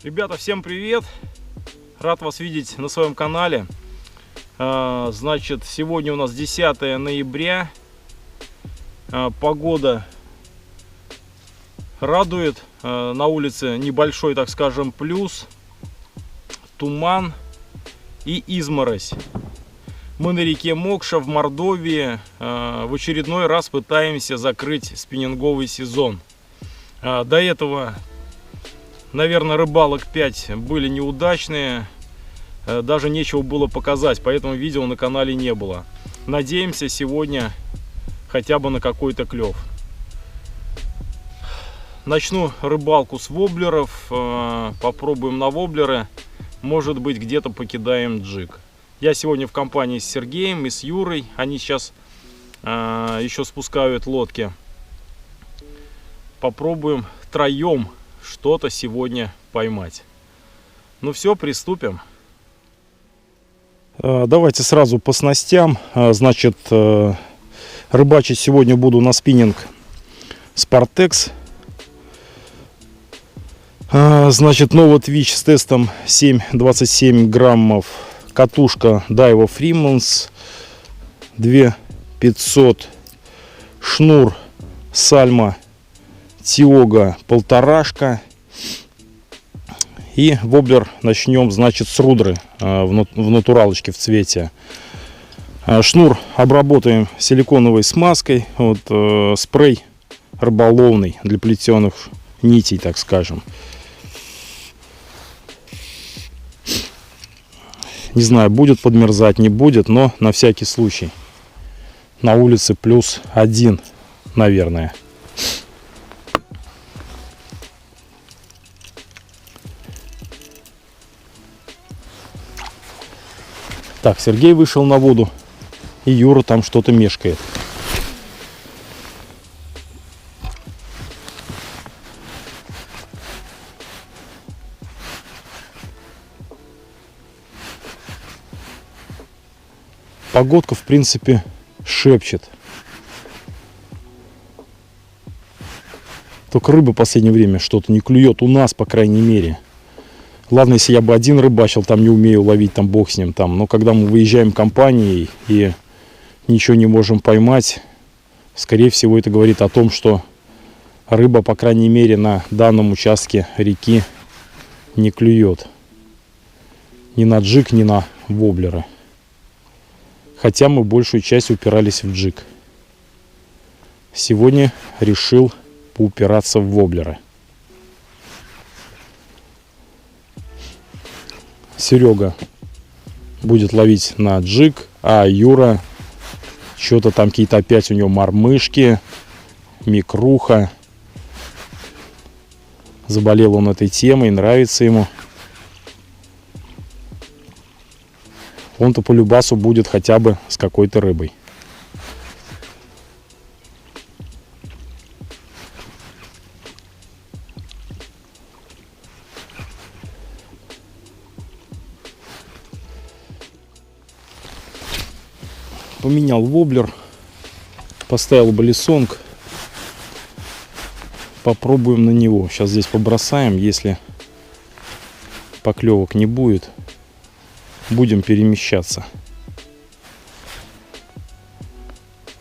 Ребята, всем привет! Рад вас видеть на своем канале. Значит, сегодня у нас 10 ноября. Погода радует. На улице небольшой, так скажем, плюс. Туман и изморозь. Мы на реке Мокша в Мордовии. В очередной раз пытаемся закрыть спиннинговый сезон. До этого, наверное, рыбалок 5 были неудачные. Даже нечего было показать, поэтому видео на канале не было. Надеемся сегодня хотя бы на какой-то клев. Начну рыбалку с воблеров. Попробуем на воблеры. Может быть, где-то покидаем джиг. Я сегодня в компании с Сергеем и с Юрой. Они сейчас еще спускают лодки. Попробуем втроем что-то сегодня поймать. Ну все, приступим. Давайте сразу по снастям. Значит, рыбачить сегодня буду на спиннинг Спартекс. Значит, Nova Twitch с тестом 7,27 граммов. Катушка Daiwa Freemans 2500. Шнур Сальма Тиога 1,5. И воблер начнем, значит, с рудры в натуралочке в цвете. Шнур обработаем силиконовой смазкой. Вот, спрей рыболовный для плетеных нитей, так скажем. Не знаю, будет подмерзать, не будет, но на всякий случай. На улице +1, наверное. Так, Сергей вышел на воду, и Юра там что-то мешкает. Погодка, в принципе, шепчет. Только рыба в последнее время что-то не клюет. У нас, по крайней мере. Ладно, если я бы один рыбачил, там не умею ловить, там бог с ним. Там. Но когда мы выезжаем компанией и ничего не можем поймать, скорее всего, это говорит о том, что рыба, по крайней мере, на данном участке реки не клюет. Ни на джиг, ни на воблеры. Хотя мы большую часть упирались в джиг. Сегодня решил поупираться в воблеры. Серега будет ловить на джиг, а Юра что-то там какие-то опять у него мормышки, микруха. Заболел он этой темой, нравится ему. Он-то по любасу будет хотя бы с какой-то рыбой. Поменял воблер, поставил баллисонг. Попробуем на него. Сейчас здесь побросаем, если поклевок не будет. Будем перемещаться.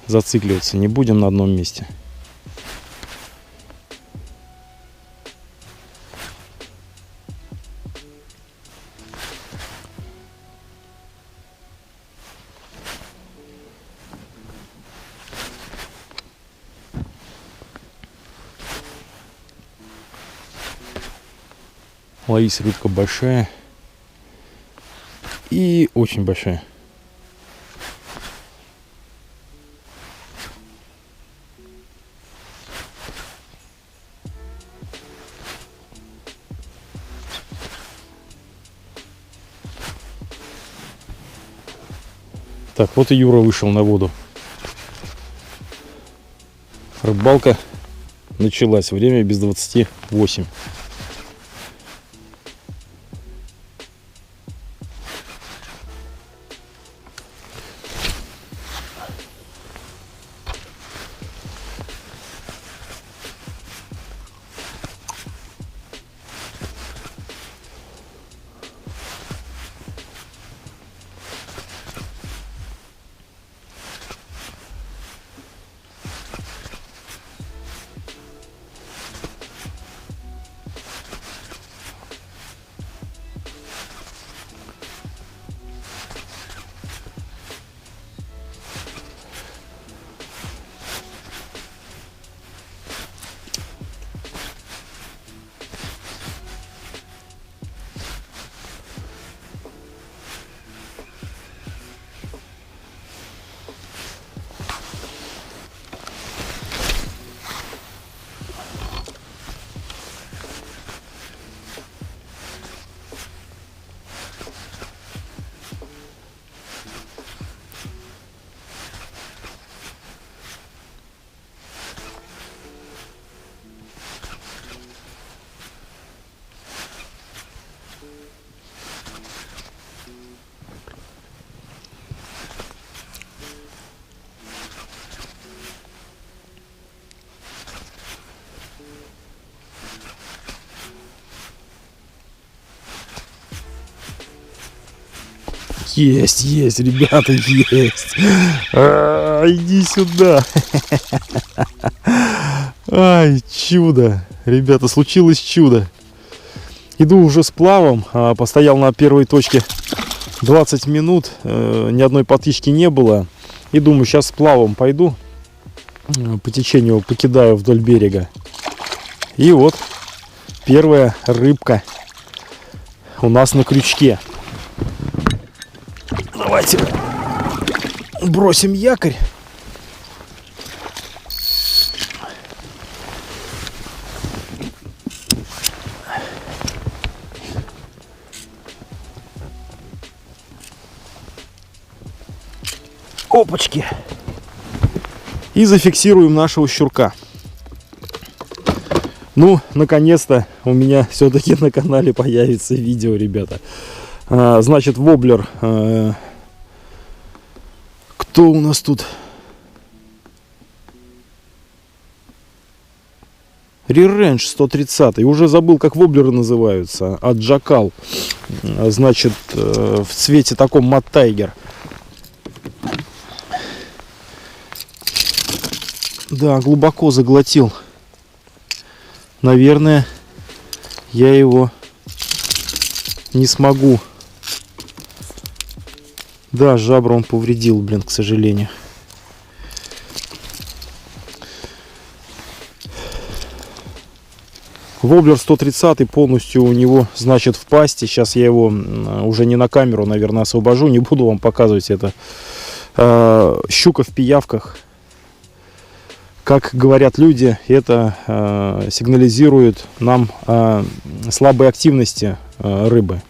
Зацикливаться не будем на одном месте. Ловись, рыбка большая. И очень большая. Так, вот и Юра вышел на воду. Рыбалка началась. Время без 28. Есть, ребята, есть. Иди сюда. Ай, чудо. Ребята, случилось чудо. Иду уже с плавом. Постоял на первой точке 20 минут. Ни одной подъички не было. И думаю, сейчас с плавом пойду. По течению покидаю вдоль берега. И вот первая рыбка у нас на крючке. Давайте бросим якорь. Опачки. И зафиксируем нашего щурка. Ну, наконец-то у меня все-таки на канале появится видео, ребята. Значит, воблер. Кто у нас тут? Re-Range 130. Уже забыл, как воблеры называются. От Джакал. Значит, в цвете таком Мат Тайгер. Да, глубоко заглотил. Наверное, я его не смогу. Да, жабру он повредил, блин, к сожалению. Воблер 130 полностью у него, значит, в пасти. Сейчас я его уже не на камеру, наверное, освобожу. Не буду вам показывать это. Щука в пиявках. Как говорят люди, это сигнализирует нам о слабой активности рыбы.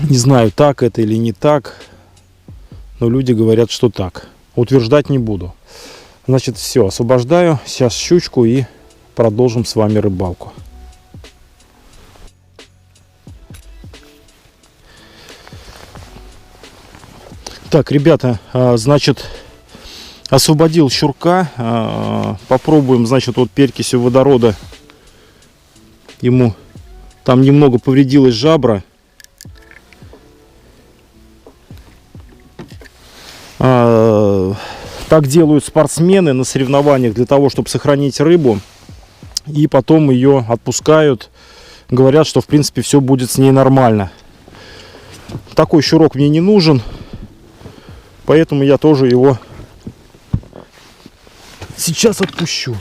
Не знаю, так это или не так, но люди говорят, что так. Утверждать не буду. Значит, все, освобождаю сейчас щучку и продолжим с вами рыбалку. Так, ребята, значит, освободил щурка. Попробуем, значит, вот перекисью водорода. Ему там немного повредилась жабра. Так делают спортсмены на соревнованиях для того, чтобы сохранить рыбу. И потом ее отпускают. Говорят, что в принципе все будет с ней нормально. Такой щурок мне не нужен. Поэтому я тоже его сейчас отпущу.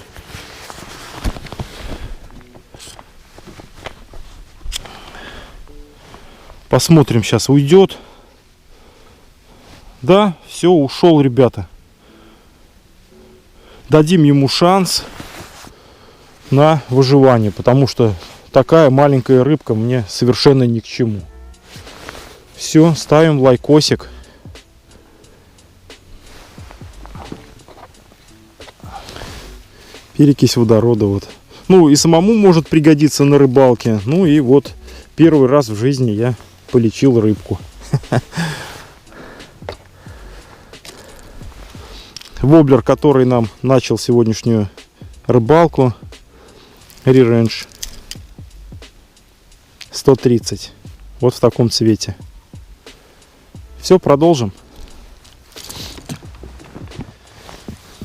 Посмотрим, сейчас уйдет. Да, все, ушел, ребята. Дадим ему шанс на выживание, потому что такая маленькая рыбка мне совершенно ни к чему. Все, ставим лайкосик. Перекись водорода вот. Ну и самому может пригодиться на рыбалке. Ну и вот первый раз в жизни я полечил рыбку. Воблер, который нам начал сегодняшнюю рыбалку, Re-Range 130. Вот в таком цвете. Все, продолжим.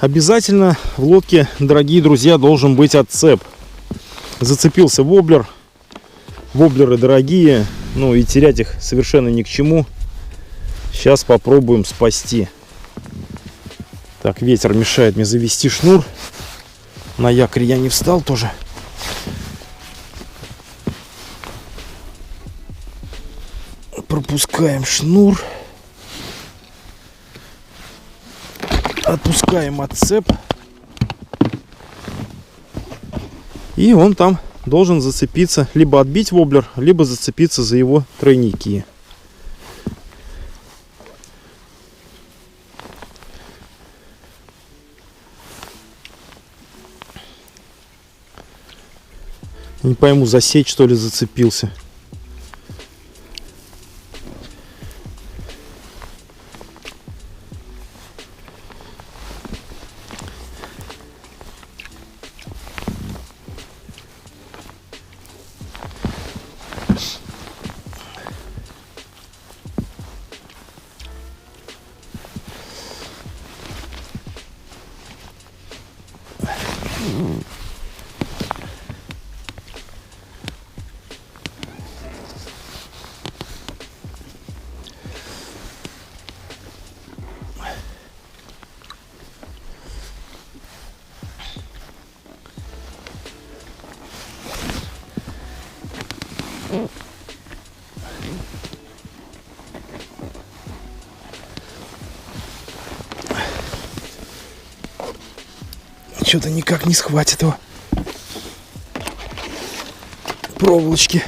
Обязательно в лодке, дорогие друзья, должен быть отцеп. Зацепился воблер. Воблеры дорогие, ну и терять их совершенно ни к чему. Сейчас попробуем спасти. Так, ветер мешает мне завести шнур. На якорь я не встал тоже. Пропускаем шнур. Отпускаем отцеп. И он там должен зацепиться, либо отбить воблер, либо зацепиться за его тройники. Не пойму, за сеть что ли зацепился. Что-то никак не схватит его. Проволочки.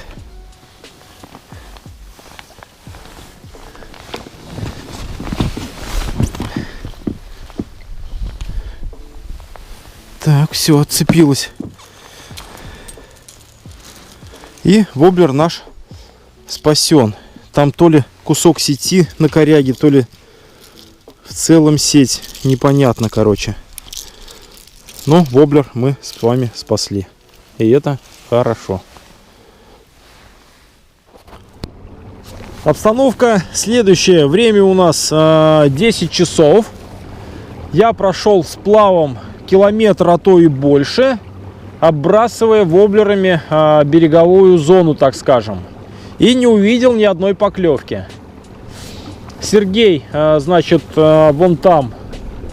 Так, все, отцепилось. И воблер наш спасен. Там то ли кусок сети на коряге, то ли в целом сеть. Непонятно, короче. Но воблер мы с вами спасли. И это хорошо. Обстановка следующая. Время у нас 10 часов. Я прошел с плавом километр, а то и больше, оббрасывая воблерами береговую зону, так скажем. И не увидел ни одной поклевки. Сергей, значит, вон там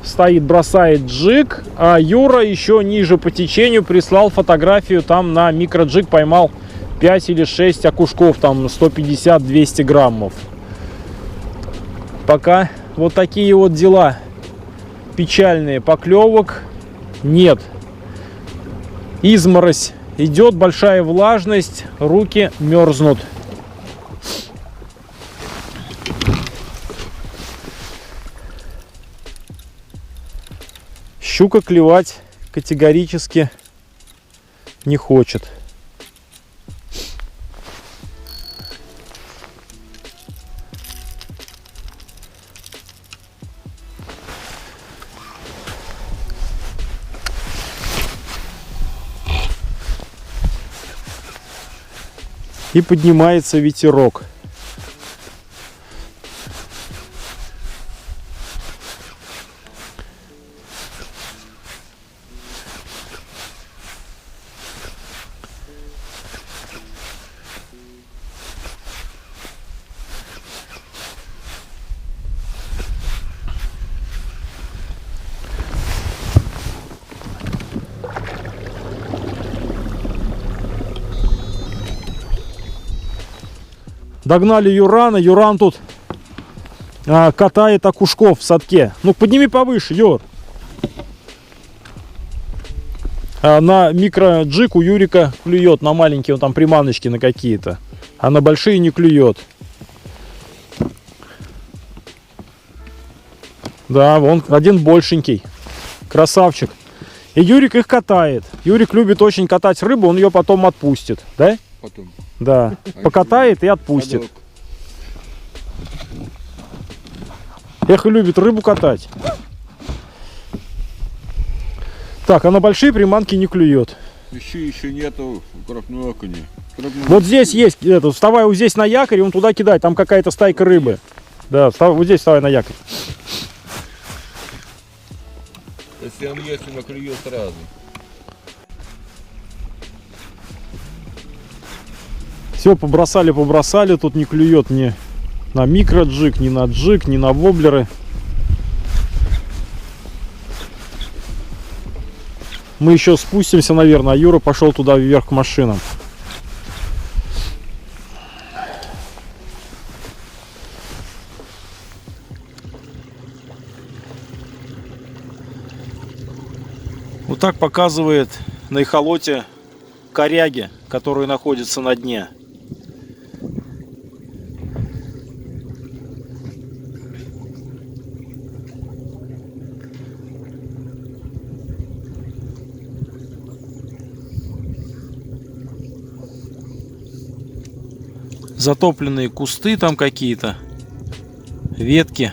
стоит, бросает джиг, а Юра еще ниже по течению прислал фотографию, там на микроджиг поймал 5 или 6 окушков, там 150-200 граммов. Пока вот такие вот дела. Печальные, поклевок нет. Изморозь идет, большая влажность, руки мерзнут. Щука клевать категорически не хочет. И поднимается ветерок. Догнали Юрана. Юран тут катает окушков в садке. Ну, подними повыше, Юр. На микроджиг у Юрика клюет, на маленькие, он там приманочки на какие-то. А на большие не клюет. Да, вон один большенький. Красавчик. И Юрик их катает. Юрик любит очень катать рыбу, он ее потом отпустит. Да? Потом. Да. Покатает и отпустит. Эх, и любит рыбу катать. Так, а на большие приманки не клюет. Еще нету крупного окуня. Вот здесь есть, вставай вот здесь на якорь, он туда кидай, там какая-то стайка рыбы. Да, вот здесь вставай на якорь. Если он есть, он клюет сразу. Все, побросали, тут не клюет ни на микроджиг, ни на джиг, ни на воблеры. Мы еще спустимся, наверное, а Юра пошел туда вверх к машинам. Вот так показывает на эхолоте коряги, которые находятся на дне. Затопленные кусты там какие-то, ветки.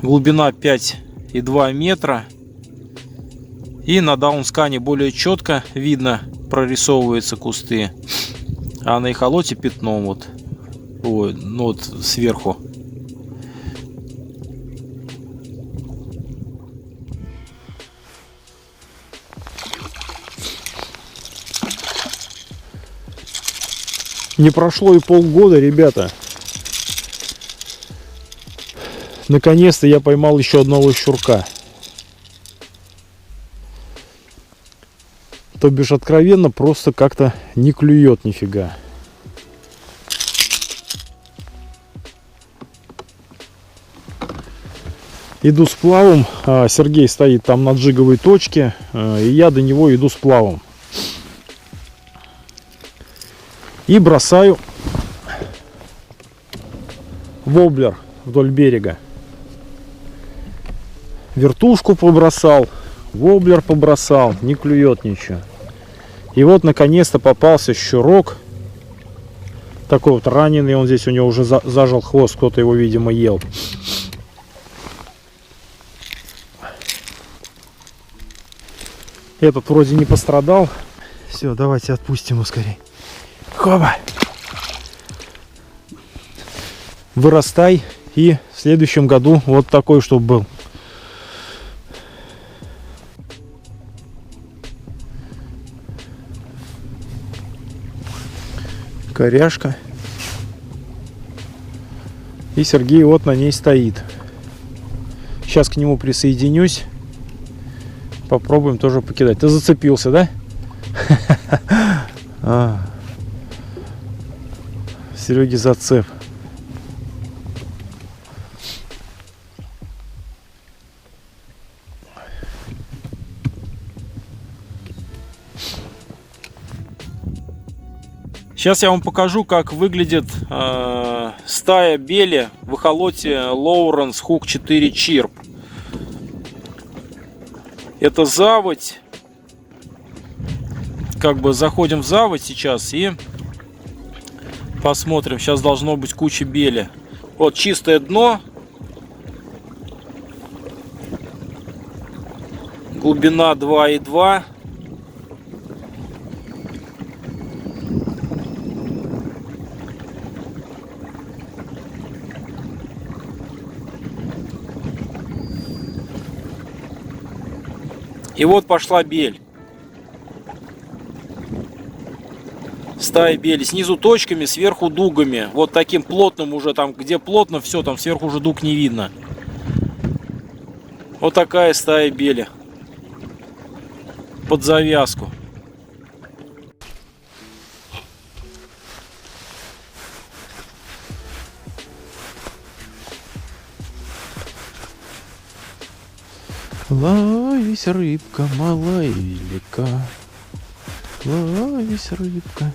Глубина 5,2 метра. И на даунскане более четко видно, прорисовываются кусты. А на эхолоте пятном вот. Ой, ну вот сверху. Не прошло и полгода, ребята. Наконец-то я поймал еще одного щурка. То бишь откровенно просто как-то не клюет нифига. Иду с плавом, Сергей стоит там на джиговой точке, и я до него иду с плавом. И бросаю воблер вдоль берега. Вертушку побросал, воблер побросал, не клюет ничего. И вот наконец-то попался щурок. Такой вот раненый, он здесь у него уже зажал хвост, кто-то его, видимо, ел. Этот вроде не пострадал. Все, давайте отпустим его скорее. Хоба! Вырастай, и в следующем году вот такой, чтобы был. Коряшка. И Сергей вот на ней стоит. Сейчас к нему присоединюсь. Попробуем тоже покидать. Ты зацепился, да? Сереги зацеп. Сейчас я вам покажу, как выглядит стая бели в эхолоте Lowrance Hook 4 Chirp. Это заводь. Как бы заходим в заводь сейчас и посмотрим. Сейчас должно быть куча бели. Вот чистое дно. Глубина 2,2. И вот пошла бель. Стая бели. Снизу точками, сверху дугами. Вот таким плотным уже там, где плотно, все, там сверху уже дуг не видно. Вот такая стая бели. Под завязку. Ловись, рыбка, малая и велика. Ловись, рыбка,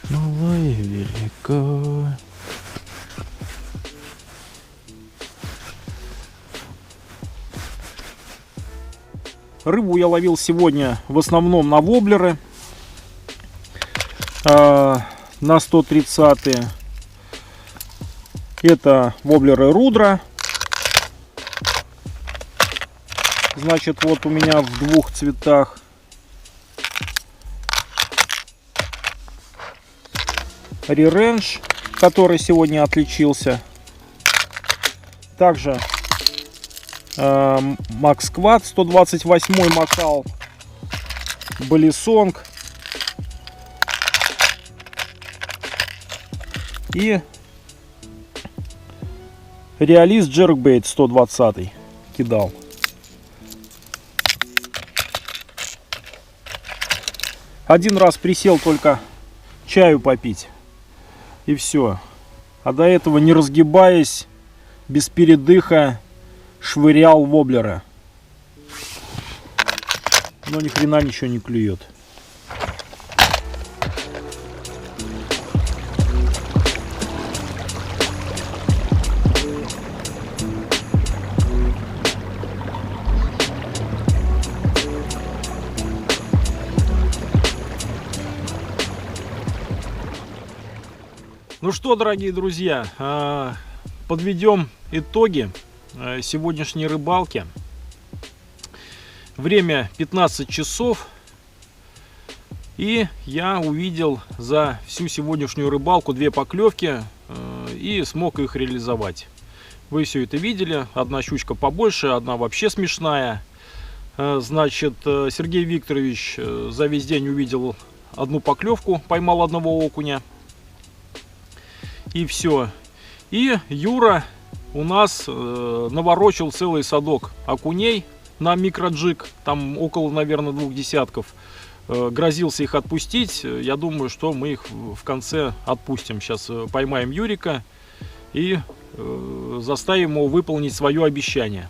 малая и велика. Рыбу я ловил сегодня в основном на воблеры. На 130-е. Это воблеры Рудра. Значит, вот у меня в двух цветах. Ререндж, который сегодня отличился. Также Макс Квад 128 макал. Балисонг. И Реалист Джеркбейт 120 кидал. Один раз присел только чаю попить. И все. А до этого, не разгибаясь, без передыха швырял воблера. Но ни хрена ничего не клюет. Ну что, дорогие друзья, подведем итоги сегодняшней рыбалки. Время 15 часов. И я увидел за всю сегодняшнюю рыбалку 2 поклевки и смог их реализовать. Вы все это видели. Одна щучка побольше, одна вообще смешная. Значит, Сергей Викторович за весь день увидел 1 поклевку, поймал 1 окуня. И все. И Юра у нас наворочил целый садок окуней на микроджиг, там около, наверное, 2 десятков. Грозился их отпустить. Я думаю, что мы их в конце отпустим. Сейчас поймаем Юрика и заставим его выполнить свое обещание.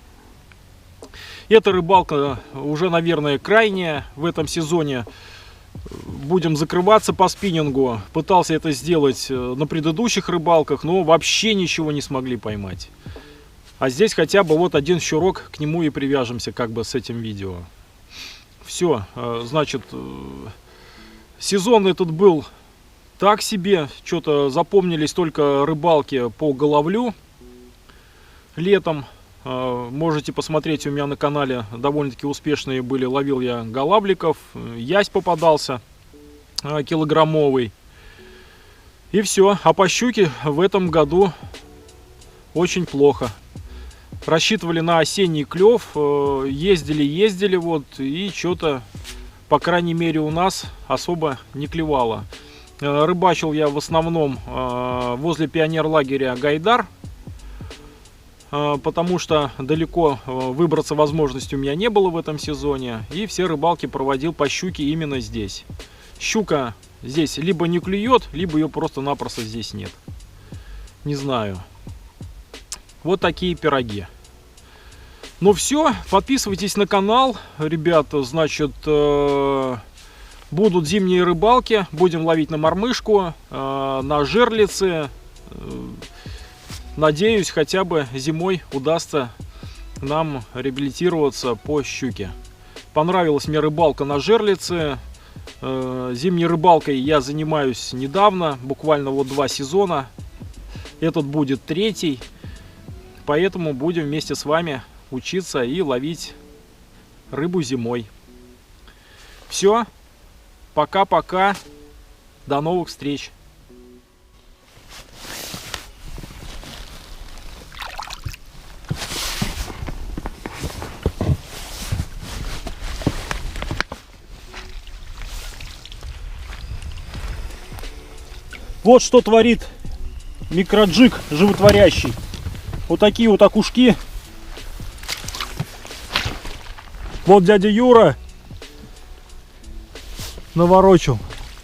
Эта рыбалка уже, наверное, крайняя в этом сезоне. Будем закрываться по спиннингу. Пытался это сделать на предыдущих рыбалках, но вообще ничего не смогли поймать. А здесь хотя бы вот один щурок, к нему и привяжемся как бы с этим видео. Все, значит, сезон этот был так себе. Что-то запомнились только рыбалки по головлю летом. Можете посмотреть у меня на канале, довольно-таки успешные были. Ловил я голавликов, ясь попадался килограммовый. И все. А по щуке в этом году очень плохо. Рассчитывали на осенний клев, ездили вот, и что-то, по крайней мере, у нас особо не клевало. Рыбачил я в основном возле пионерлагеря Гайдар, потому что далеко выбраться возможности у меня не было в этом сезоне, и все рыбалки проводил по щуке именно здесь. Щука здесь либо не клюет, либо ее просто-напросто здесь нет. Не знаю. Вот такие пироги. Ну все, подписывайтесь на канал, ребята, значит, будут зимние рыбалки, будем ловить на мормышку, на жерлицы. Надеюсь, хотя бы зимой удастся нам реабилитироваться по щуке. Понравилась мне рыбалка на жерлице. Зимней рыбалкой я занимаюсь недавно, буквально вот 2 сезона. Этот будет 3-й. Поэтому будем вместе с вами учиться и ловить рыбу зимой. Все. Пока-пока. До новых встреч. Вот что творит микроджиг животворящий. Вот такие вот окушки. Вот дядя Юра наворочил.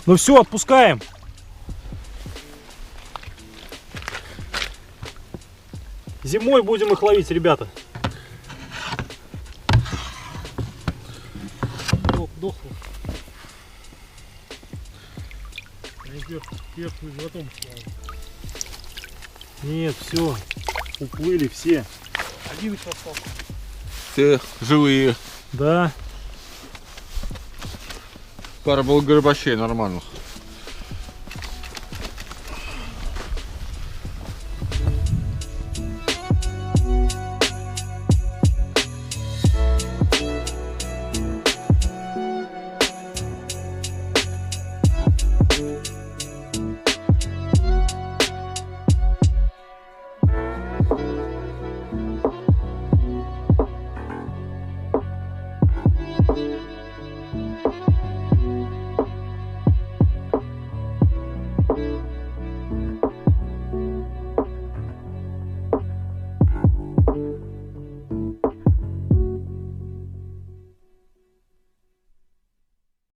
Ну все, отпускаем. Зимой будем их ловить, ребята. Дохло. Первым животом. Нет, все. Уплыли все. Один еще остался. Все живые. Да. Пара был горбачей нормальных.